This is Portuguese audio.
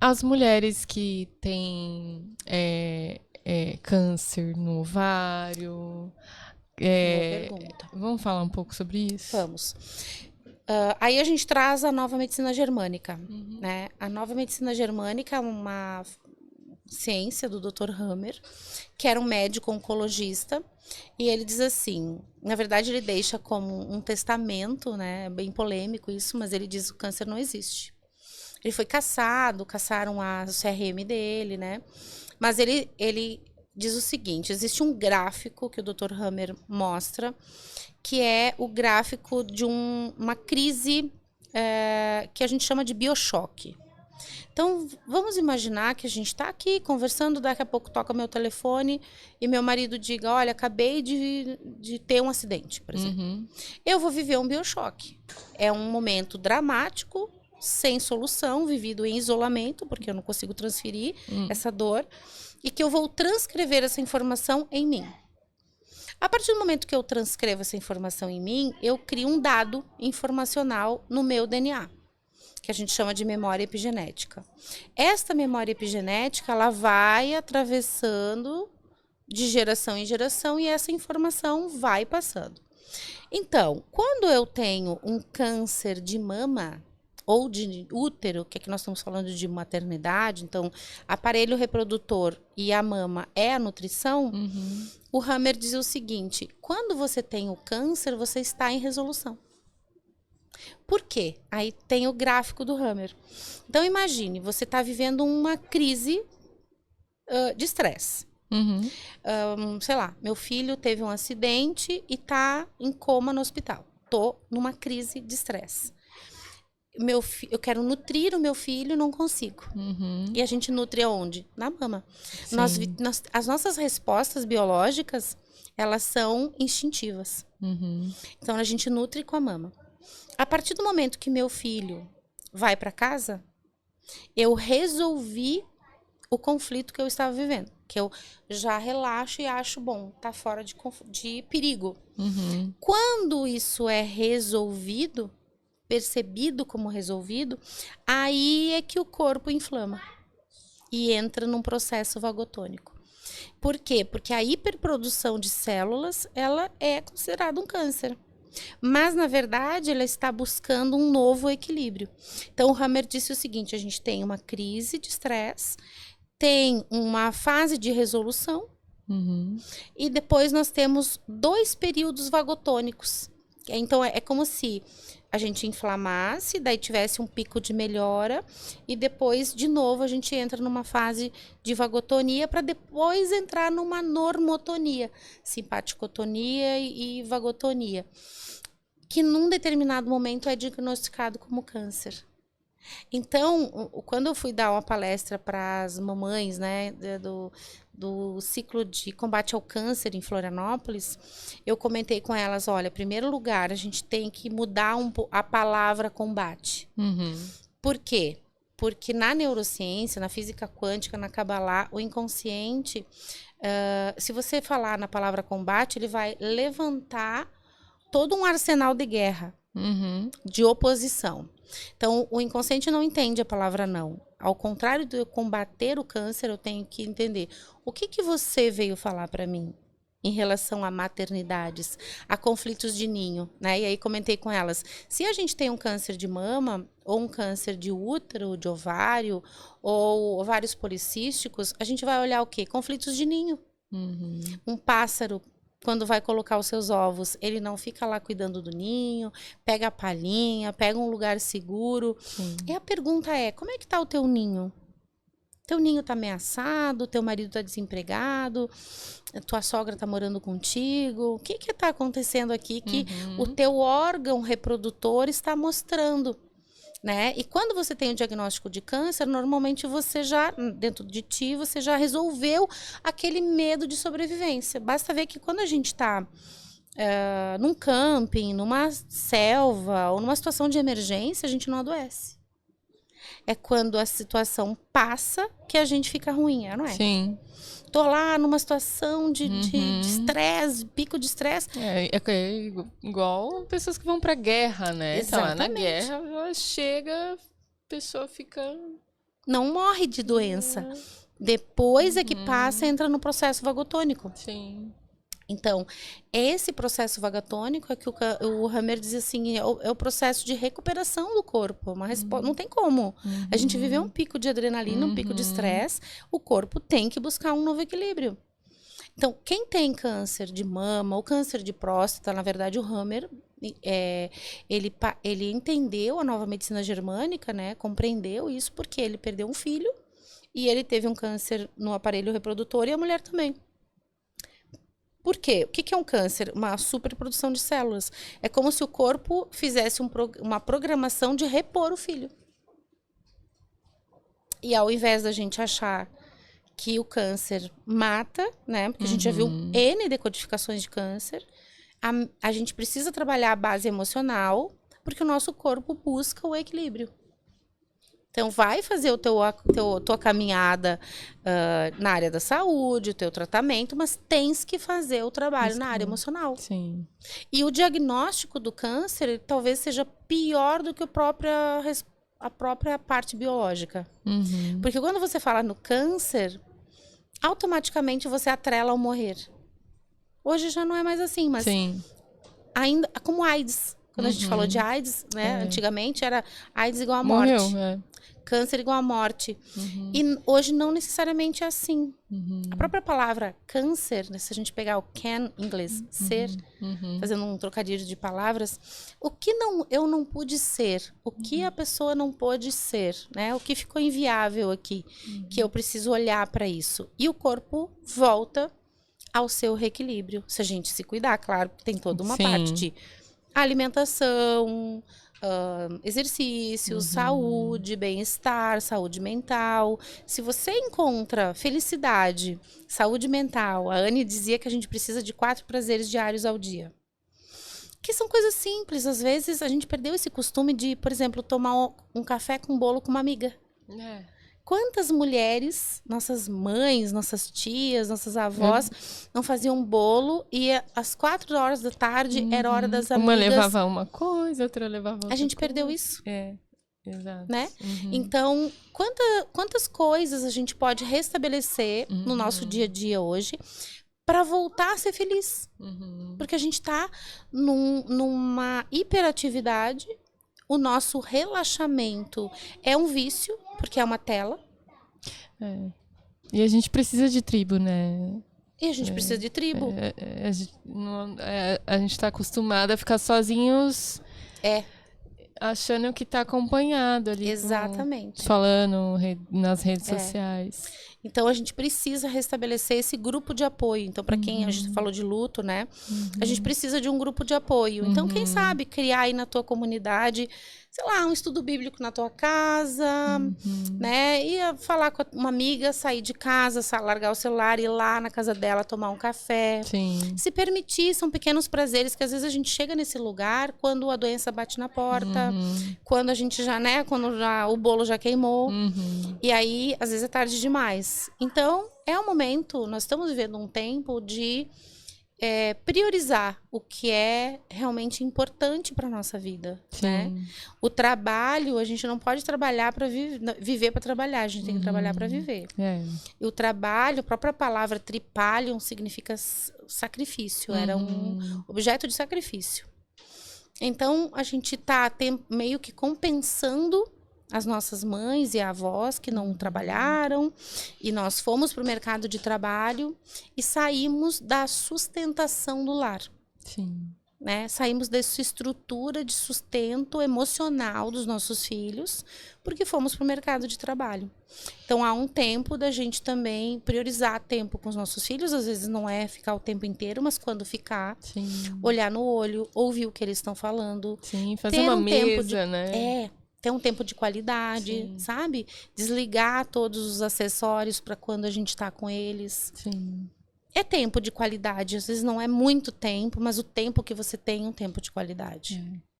As mulheres que têm câncer no ovário, Boa pergunta. vamos falar um pouco sobre isso? Vamos. Aí a gente traz a nova medicina germânica, né? A nova medicina germânica é uma ciência do Dr. Hammer, que era um médico oncologista, e ele diz assim, na verdade ele deixa como um testamento, né? Bem polêmico isso, mas ele diz que o câncer não existe. Ele foi caçaram a CRM dele, né? Mas ele diz o seguinte, existe um gráfico que o Dr. Hammer mostra, que é o gráfico de uma crise que a gente chama de biochoque. Então, vamos imaginar que a gente está aqui conversando, daqui a pouco toca meu telefone e meu marido diga, olha, acabei de ter um acidente, por exemplo. Eu vou viver um biochoque. É um momento dramático, sem solução, vivido em isolamento, porque eu não consigo transferir essa dor, e que eu vou transcrever essa informação em mim. A partir do momento que eu transcrevo essa informação em mim, eu crio um dado informacional no meu DNA, que a gente chama de memória epigenética. Esta memória epigenética, ela vai atravessando de geração em geração e essa informação vai passando. Então, quando eu tenho um câncer de mama ou de útero, que aqui nós estamos falando de maternidade, então aparelho reprodutor e a mama é a nutrição, o Hammer diz o seguinte, quando você tem o câncer, você está em resolução. Por quê? Aí tem o gráfico do Hammer. Então imagine, você está vivendo uma crise de estresse. Sei lá, meu filho teve um acidente e está em coma no hospital. Estou numa crise de estresse. Eu quero nutrir o meu filho, não consigo. E a gente nutre aonde? Na mama. As nossas respostas biológicas, elas são instintivas. Então, a gente nutre com a mama. A partir do momento que meu filho vai para casa, eu resolvi o conflito que eu estava vivendo. Que eu já relaxo e acho, bom, tá fora de perigo. Quando isso é resolvido, percebido como resolvido, aí é que o corpo inflama e entra num processo vagotônico. Por quê? Porque a hiperprodução de células, ela é considerada um câncer. Mas, na verdade, ela está buscando um novo equilíbrio. Então, o Hammer disse o seguinte, a gente tem uma crise de estresse, tem uma fase de resolução, e depois nós temos 2 períodos vagotônicos. Então, é como se a gente inflamasse, daí tivesse um pico de melhora e depois, de novo, a gente entra numa fase de vagotonia para depois entrar numa normotonia, simpaticotonia e vagotonia, que num determinado momento é diagnosticado como câncer. Então, quando eu fui dar uma palestra para as mamães, né, do ciclo de combate ao câncer em Florianópolis, eu comentei com elas, olha, em primeiro lugar, a gente tem que mudar a palavra combate. Por quê? Porque na neurociência, na física quântica, na Kabbalah, o inconsciente, se você falar na palavra combate, ele vai levantar todo um arsenal de guerra, de oposição. Então, o inconsciente não entende a palavra não. Ao contrário de eu combater o câncer, eu tenho que entender o que você veio falar para mim em relação a maternidades, a conflitos de ninho, né? E aí comentei com elas, se a gente tem um câncer de mama, ou um câncer de útero, de ovário, ou ovários policísticos, a gente vai olhar o quê? Conflitos de ninho. Um pássaro, quando vai colocar os seus ovos, ele não fica lá cuidando do ninho, pega a palhinha, pega um lugar seguro. E a pergunta é, como é que tá o teu ninho? Teu ninho tá ameaçado, teu marido tá desempregado, tua sogra tá morando contigo. O que que tá acontecendo aqui que o teu órgão reprodutor está mostrando? Né? E quando você tem o diagnóstico de câncer, normalmente você já, dentro de ti, você já resolveu aquele medo de sobrevivência. Basta ver que quando a gente está num camping, numa selva ou numa situação de emergência, a gente não adoece. É quando a situação passa que a gente fica ruim, não é? Sim. Tô lá numa situação de estresse, pico de estresse. É igual pessoas que vão pra guerra, né? Então, na Exatamente. guerra, ela chega, a pessoa fica não morre de doença. Depois é que passa, entra no processo vagotônico. Sim. Então, esse processo vagatônico é que o Hammer diz assim, é o processo de recuperação do corpo. Não tem como. A gente viveu um pico de adrenalina, um pico de estresse, o corpo tem que buscar um novo equilíbrio. Então, quem tem câncer de mama ou câncer de próstata, na verdade, o Hammer, ele entendeu a nova medicina germânica, né? Compreendeu isso porque ele perdeu um filho e ele teve um câncer no aparelho reprodutor e a mulher também. Por quê? O que é um câncer? Uma superprodução de células. É como se o corpo fizesse uma programação de repor o filho. E ao invés da gente achar que o câncer mata, né? Porque a gente já viu N decodificações de câncer, a gente precisa trabalhar a base emocional, porque o nosso corpo busca o equilíbrio. Então, vai fazer tua caminhada na área da saúde, o teu tratamento, mas tens que fazer o trabalho na área emocional. Sim. E o diagnóstico do câncer talvez seja pior do que a própria parte biológica. Porque quando você fala no câncer, automaticamente você atrela ao morrer. Hoje já não é mais assim, mas ainda como AIDS. Quando a gente falou de AIDS, né? Antigamente era AIDS igual a morte. Morreu, Câncer igual a morte. E hoje não necessariamente é assim. A própria palavra câncer, né, se a gente pegar o can em inglês, ser, fazendo um trocadilho de palavras, o que eu não pude ser, o que a pessoa não pôde ser, né? O que ficou inviável aqui, que eu preciso olhar para isso. E o corpo volta ao seu reequilíbrio. Se a gente se cuidar, claro, tem toda uma parte de alimentação, exercícios, saúde, bem-estar, saúde mental. Se você encontra felicidade, saúde mental, a Anne dizia que a gente precisa de 4 prazeres diários ao dia. Que são coisas simples. Às vezes a gente perdeu esse costume de, por exemplo, tomar um café com bolo com uma amiga. Quantas mulheres, nossas mães, nossas tias, nossas avós, não faziam bolo e às 4 horas da tarde era hora das amigas. Uma levava uma coisa, outra levava outra. A gente perdeu isso. Exato. Né? Então, quantas coisas a gente pode restabelecer no nosso dia a dia hoje para voltar a ser feliz? Porque a gente está numa hiperatividade. O nosso relaxamento é um vício, porque é uma tela. E a gente precisa de tribo, né? E a gente precisa de tribo. A gente está acostumada a ficar sozinhos achando que está acompanhado ali. Exatamente. Falando nas redes sociais. Então, a gente precisa restabelecer esse grupo de apoio. Então, para quem a gente falou de luto, né? A gente precisa de um grupo de apoio. Então, quem sabe criar aí na tua comunidade, sei lá, um estudo bíblico na tua casa, né? E falar com uma amiga, sair de casa, largar o celular, ir lá na casa dela, tomar um café. Se permitir, são pequenos prazeres que às vezes a gente chega nesse lugar quando a doença bate na porta, quando a gente já, né? Quando o bolo já queimou. E aí, às vezes é tarde demais. Então, é o momento, nós estamos vivendo um tempo de priorizar o que é realmente importante para a nossa vida, né? O trabalho, a gente não pode trabalhar para viver para trabalhar, a gente tem que trabalhar para viver. E o trabalho, a própria palavra tripalium significa sacrifício, era um objeto de sacrifício. Então, a gente está meio que compensando as nossas mães e avós que não trabalharam, e nós fomos para o mercado de trabalho e saímos da sustentação do lar. Né? Saímos dessa estrutura de sustento emocional dos nossos filhos, porque fomos para o mercado de trabalho. Então, há um tempo da gente também priorizar tempo com os nossos filhos, às vezes não é ficar o tempo inteiro, mas quando ficar, olhar no olho, ouvir o que eles estão falando. Fazer uma mesa, né? Ter um tempo de qualidade, sabe? Desligar todos os acessórios para quando a gente está com eles. É tempo de qualidade. Às vezes não é muito tempo, mas o tempo que você tem é um tempo de qualidade.